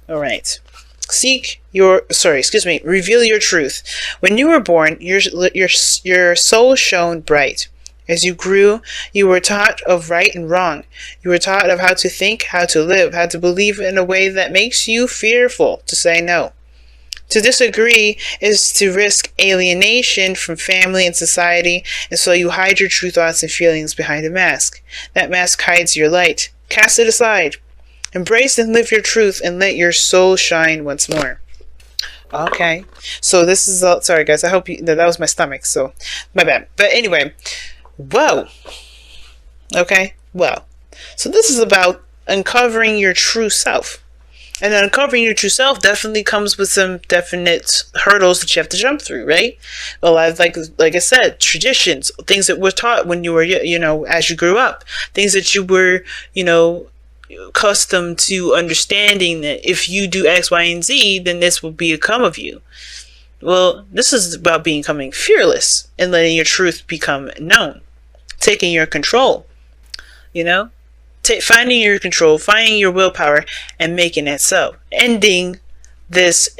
All right. Reveal your truth. When you were born, your soul shone bright. As you grew, you were taught of right and wrong. You were taught of how to think, how to live, how to believe in a way that makes you fearful to say no. To disagree is to risk alienation from family and society, and so you hide your true thoughts and feelings behind a mask. That mask hides your light. Cast it aside. Embrace and live your truth and let your soul shine once more. Okay, so this is sorry guys, I hope that was my stomach, so my bad. But anyway, whoa. Okay, well, so this is about uncovering your true self. And uncovering your true self definitely comes with some definite hurdles that you have to jump through, right? Well, like I said, traditions, things that were taught when you were, as you grew up, things that you were, accustomed to understanding that if you do X, Y, and Z, then this will become of you. Well, this is about becoming fearless and letting your truth become known, taking your control, finding your control, finding your willpower, and making it so. Ending this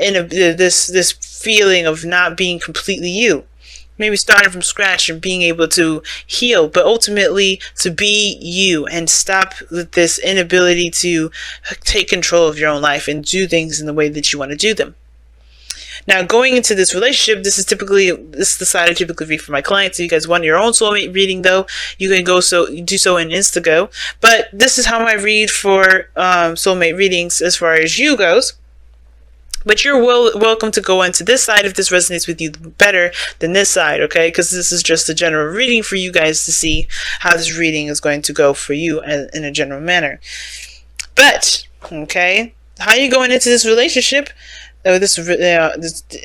feeling of not being completely you. Maybe starting from scratch and being able to heal, but ultimately to be you and stop with this inability to take control of your own life and do things in the way that you want to do them. Now, going into this relationship, this is the side I typically read for my clients. If you guys want your own soulmate reading, though, you can do so in Instago. But this is how I read for soulmate readings as far as you goes. But you're welcome to go into this side if this resonates with you better than this side, okay? Because this is just a general reading for you guys to see how this reading is going to go for you in a general manner. But, okay, how you going into this relationship? The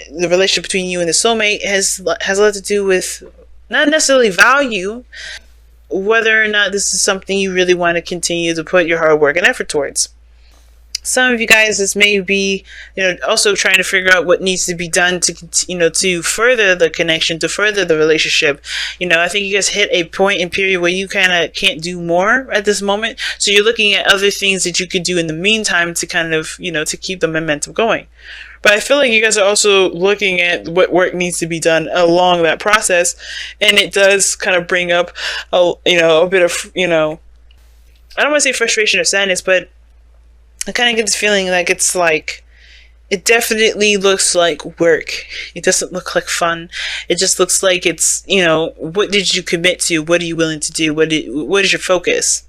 relationship between you and the soulmate has a lot to do with not necessarily value, whether or not this is something you really want to continue to put your hard work and effort towards. Some of you guys, this may be, also trying to figure out what needs to be done to further the connection, to further the relationship. I think you guys hit a point in period where you kind of can't do more at this moment. So you're looking at other things that you could do in the meantime to kind of, to keep the momentum going. But I feel like you guys are also looking at what work needs to be done along that process. And it does kind of bring up, a bit of, I don't want to say frustration or sadness, but I kind of get this feeling like it's like, it definitely looks like work. It doesn't look like fun. It just looks like it's, what did you commit to? What are you willing to do? What is your focus?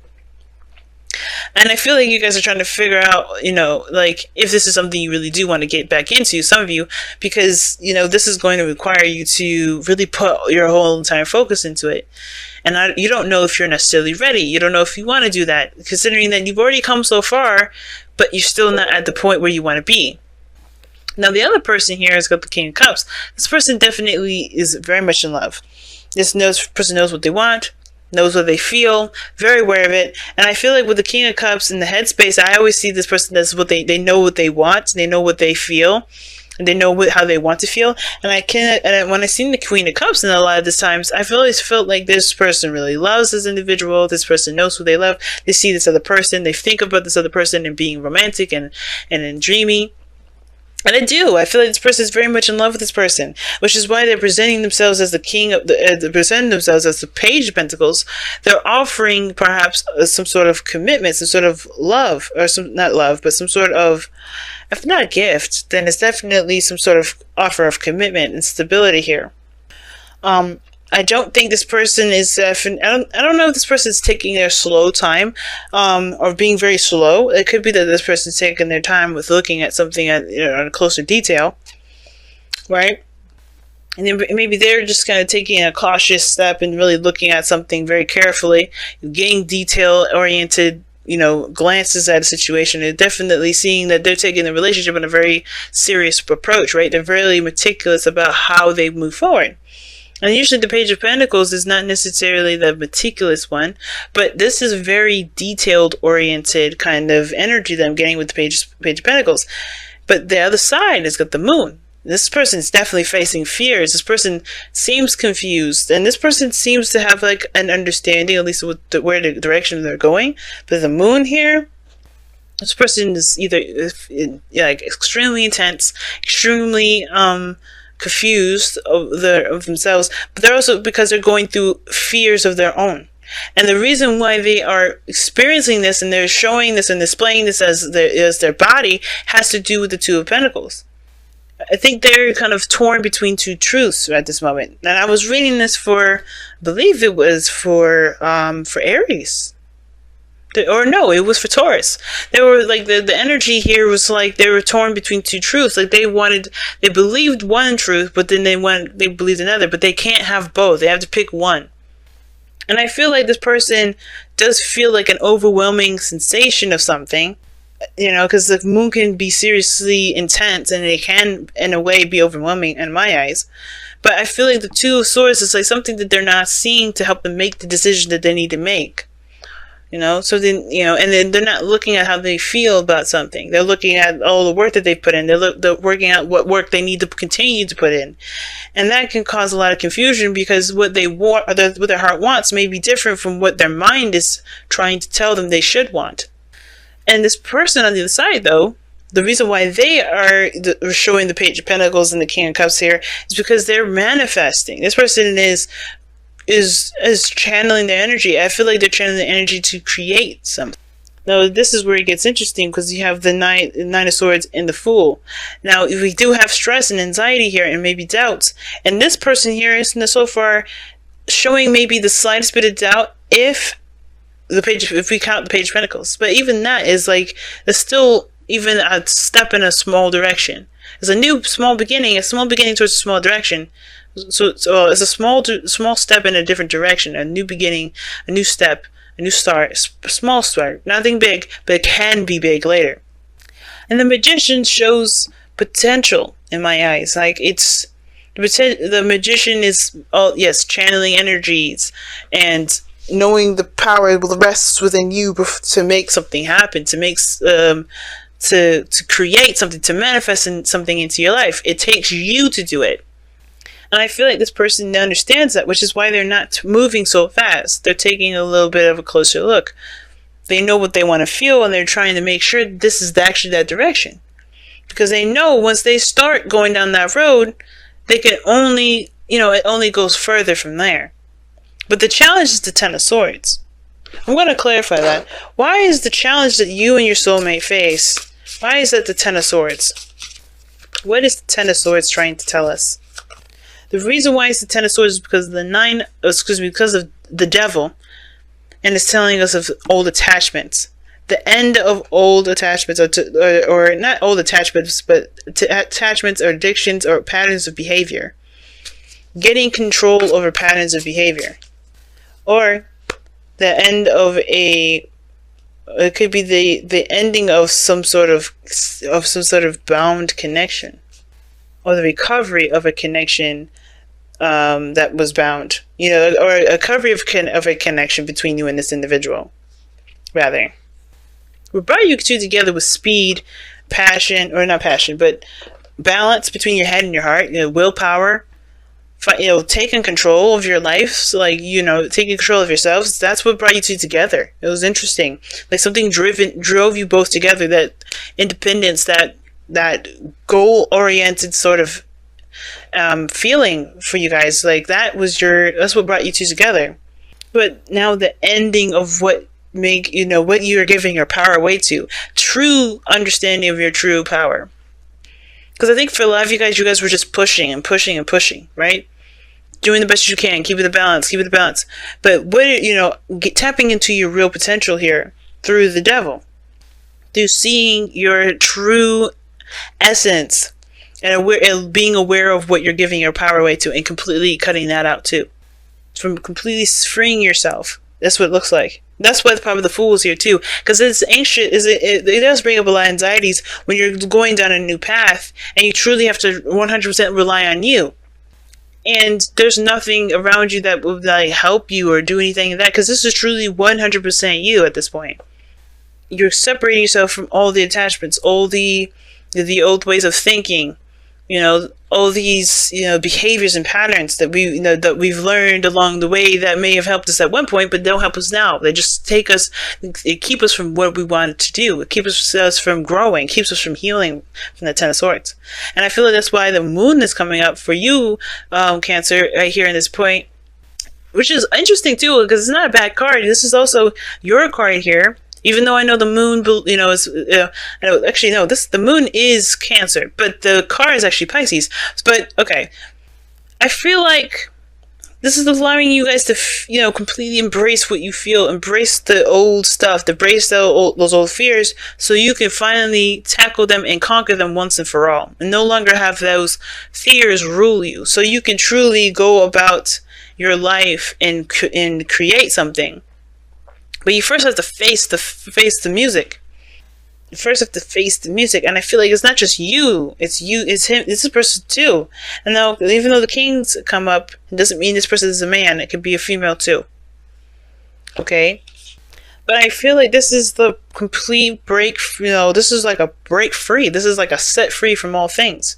And I feel like you guys are trying to figure out, if this is something you really do want to get back into, some of you, because, this is going to require you to really put your whole entire focus into it. And you don't know if you're necessarily ready. You don't know if you want to do that, considering that you've already come so far, but you're still not at the point where you want to be. Now, the other person here has got the King of Cups. This person definitely is very much in love. This person knows what they want, knows what they feel, very aware of it. And I feel like with the King of Cups in the headspace, I always see this person as they know what they want, they know what they feel, and they know how they want to feel. And when I seen the Queen of Cups in a lot of these times, I've always felt like this person really loves this individual. This person knows who they love. They see this other person. They think about this other person and being romantic and dreamy. And I do. I feel like this person is very much in love with this person, which is why they're presenting themselves as the king of they're presenting themselves as the Page of Pentacles. They're offering perhaps some sort of commitment, some sort of love, or not love, but some sort of, if not a gift, then it's definitely some sort of offer of commitment and stability here. I don't think this person is, I don't know if this person is taking their slow time, or being very slow. It could be that this person is taking their time with looking at something in closer detail, right? And then maybe they're just kind of taking a cautious step and really looking at something very carefully, getting detail-oriented, glances at a situation, and definitely seeing that they're taking the relationship in a very serious approach, right? They're very meticulous about how they move forward. And usually the Page of Pentacles is not necessarily the meticulous one, but this is a very detailed-oriented kind of energy that I'm getting with the Page of Pentacles. But the other side has got the Moon. This person is definitely facing fears. This person seems confused, and this person seems to have like an understanding, at least with where the direction they're going. But the Moon here, This person is either like extremely intense, extremely confused of themselves, but they're also because they're going through fears of their own. And the reason why they are experiencing this and they're showing this and displaying this as their body has to do with the Two of Pentacles. I think they're kind of torn between two truths at this moment. And I was reading this for, I believe it was for Aries. Or no, it was for Taurus. They were like, the energy here was like they were torn between two truths. Like they believed one truth, but then they believed another, but they can't have both. They have to pick one. And I feel like this person does feel like an overwhelming sensation of something, because the moon can be seriously intense and it can, in a way, be overwhelming in my eyes. But I feel like the Two of Swords is like something that they're not seeing to help them make the decision that they need to make. So then, and then they're not looking at how they feel about something. They're looking at all the work that they've put in. They're working out what work they need to continue to put in. And that can cause a lot of confusion because what they want, or what their heart wants, may be different from what their mind is trying to tell them they should want. And this person on the other side, though, the reason why they are showing the Page of Pentacles and the King of Cups here is because they're manifesting. This person is channeling their energy. I feel like they're channeling the energy to create something. Now, this is where it gets interesting because you have the Nine of Swords and the Fool. Now, we do have stress and anxiety here and maybe doubts. And this person here is so far showing maybe the slightest bit of doubt if we count the Page of Pentacles. But even that is like, it's still even a step in a small direction. It's a new small beginning towards a small direction. So it's a small step in a different direction, a new beginning, a new step, a new start, a small start. Nothing big, but it can be big later. And the Magician shows potential in my eyes. Like the Magician is, channeling energies and knowing the power rests within you to make something happen, to make to create something, to manifest something into your life. It takes you to do it. And I feel like this person understands that, which is why they're not moving so fast. They're taking a little bit of a closer look. They know what they want to feel, and they're trying to make sure this is actually that direction. Because they know once they start going down that road, they can only, it only goes further from there. But the challenge is the Ten of Swords. I'm going to clarify that. Why is the challenge that you and your soulmate face, why is that the Ten of Swords? What is the Ten of Swords trying to tell us? The reason why it's the Ten of Swords is because because of the Devil, and it's telling us of old attachments. The end of old attachments, or not old attachments, but attachments or addictions or patterns of behavior. Getting control over patterns of behavior. Or the end of it could be the ending of some sort of bound connection. Or the recovery of a connection that was bound, or a recovery of a connection between you and this individual. Rather, we brought you two together with speed, passion, or not passion, but balance between your head and your heart. Willpower. Taking control of your life. So taking control of yourselves. That's what brought you two together. It was interesting. Like something drove you both together. That independence. That goal-oriented sort of feeling for you guys, that's what brought you two together. But now the ending of what you're giving your power away to, true understanding of your true power. Because I think for a lot of you guys were just pushing and pushing and pushing, right? Doing the best you can, keeping the balance. But tapping into your real potential here through the Devil, through seeing your true essence and being aware of what you're giving your power away to, and completely cutting that out too, from completely freeing yourself. That's what it looks like. That's why the power of the Fool is here too, because it's anxious. It does bring up a lot of anxieties when you're going down a new path and you truly have to 100% rely on you. And there's nothing around you that would help you or do anything like that, because this is truly 100% you at this point. You're separating yourself from all the attachments, all the old ways of thinking, all these, behaviors and patterns that that we've learned along the way that may have helped us at one point, but don't help us now. They just it keep us from what we wanted to do. It keeps us from growing, keeps us from healing from the Ten of Swords. And I feel like that's why the moon is coming up for you, Cancer, right here in this point, which is interesting too, because it's not a bad card. This is also your card here. Even though I know the moon, is, actually, no, the moon is Cancer, but the card is actually Pisces. But, okay, I feel like this is allowing you guys to, completely embrace what you feel, embrace the old stuff, embrace those old fears, so you can finally tackle them and conquer them once and for all, and no longer have those fears rule you, so you can truly go about your life and create something. But you first have to face the music. You first have to face the music, and I feel like it's not just you. It's you. It's him. It's this person too. And now, even though the kings come up, it doesn't mean this person is a man. It could be a female too. Okay. But I feel like this is the complete break. This is like a break free. This is like a set free from all things.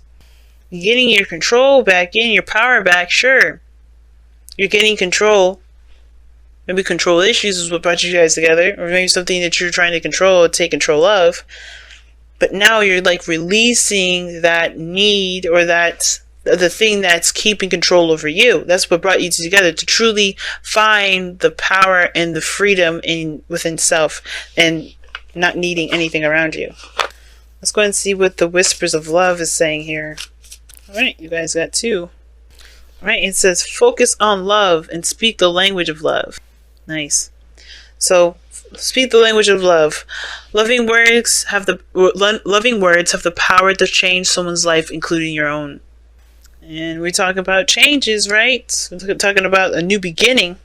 You're getting your control back, getting your power back. Sure, you're getting control. Maybe control issues is what brought you guys together, or maybe something that you're trying to control or take control of. But now you're like releasing that need, or the thing that's keeping control over you. That's what brought you together, to truly find the power and the freedom within self, and not needing anything around you. Let's go ahead and see what the Whispers of Love is saying here. Alright, you guys got two. Alright, it says focus on love and speak the language of love. Nice. So, speak the language of love. Loving words have the power to change someone's life, including your own. And we talk about changes, right? We're talking about a new beginning.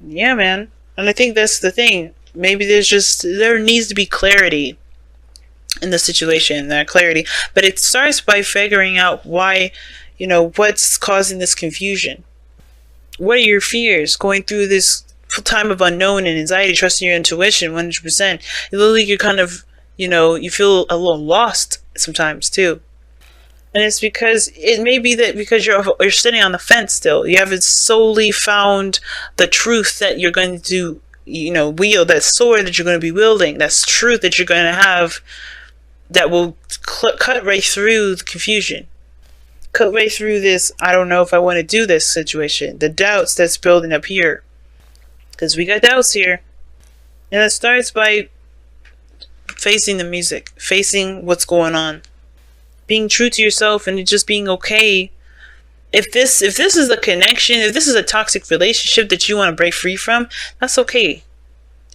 Yeah, man. And I think that's the thing. Maybe there needs to be clarity in the situation, that clarity. But it starts by figuring out why, what's causing this confusion. What are your fears going through this time of unknown and anxiety, trusting your intuition 100%? You're kind of, you feel a little lost sometimes too. And it's because it may be that because you're sitting on the fence still. You haven't solely found the truth that you're going to, wield, that sword that you're going to be wielding, that truth that you're going to have that will cut right through the confusion. Cut right through this, I don't know if I want to do this situation. The doubts that's building up here. Because we got doubts here. And it starts by facing the music. Facing what's going on. Being true to yourself and just being okay. If this is a connection, if this is a toxic relationship that you want to break free from, that's okay.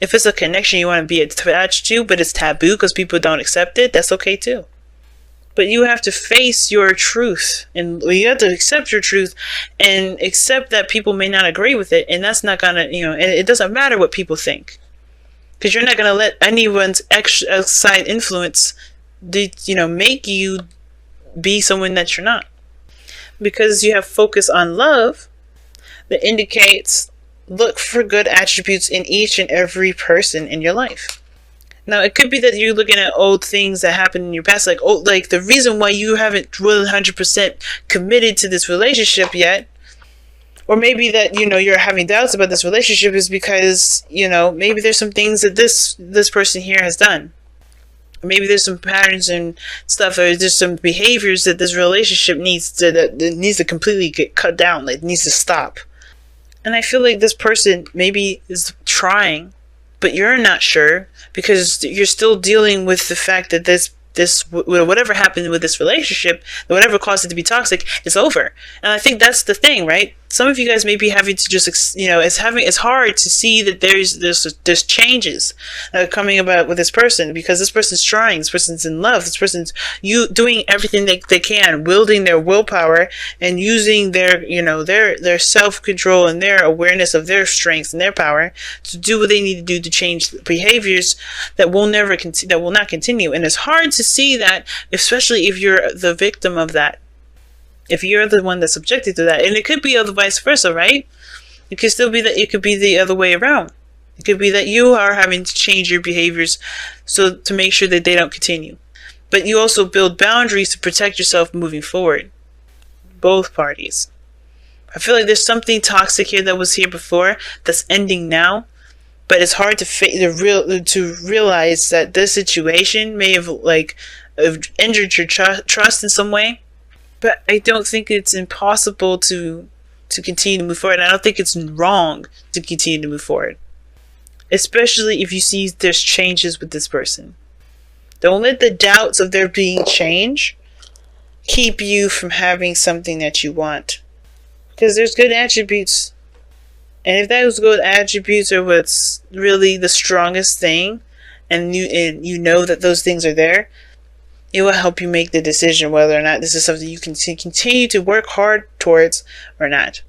If it's a connection you want to be attached to, but it's taboo because people don't accept it, that's okay too. But you have to face your truth, and you have to accept your truth and accept that people may not agree with it. And that's not gonna, and it doesn't matter what people think, because you're not gonna let anyone's outside influence, make you be someone that you're not. Because you have focus on love that indicates look for good attributes in each and every person in your life. Now, it could be that you're looking at old things that happened in your past, like the reason why you haven't 100% committed to this relationship yet, or maybe that, you're having doubts about this relationship is because, maybe there's some things that this person here has done. Or maybe there's some patterns and stuff, or there's some behaviors that this relationship needs to completely get cut down, like needs to stop. And I feel like this person maybe is trying, but you're not sure, because you're still dealing with the fact that whatever happened with this relationship, whatever caused it to be toxic, is over. And I think that's the thing, right? Some of you guys may be having to just, it's hard to see that there's changes coming about with this person, because this person's trying, this person's in love, this person's doing everything they can, wielding their willpower and using their self-control and their awareness of their strengths and their power to do what they need to do to change behaviors that will not continue. And it's hard to see that, especially if you're the victim of that. If you're the one that's subjected to that. And it could be the vice versa, right? It could still be that it could be the other way around. It could be that you are having to change your behaviors to make sure that they don't continue. but you also build boundaries to protect yourself moving forward. Both parties. I feel like there's something toxic here that was here before that's ending now, but it's hard to realize that this situation may have injured your trust in some way. But I don't think it's impossible to continue to move forward. I don't think it's wrong to continue to move forward, especially if you see there's changes with this person. Don't let the doubts of there being change keep you from having something that you want, because there's good attributes, and if those good attributes are what's really the strongest thing, and you know that those things are there, it will help you make the decision whether or not this is something you can continue to work hard towards or not.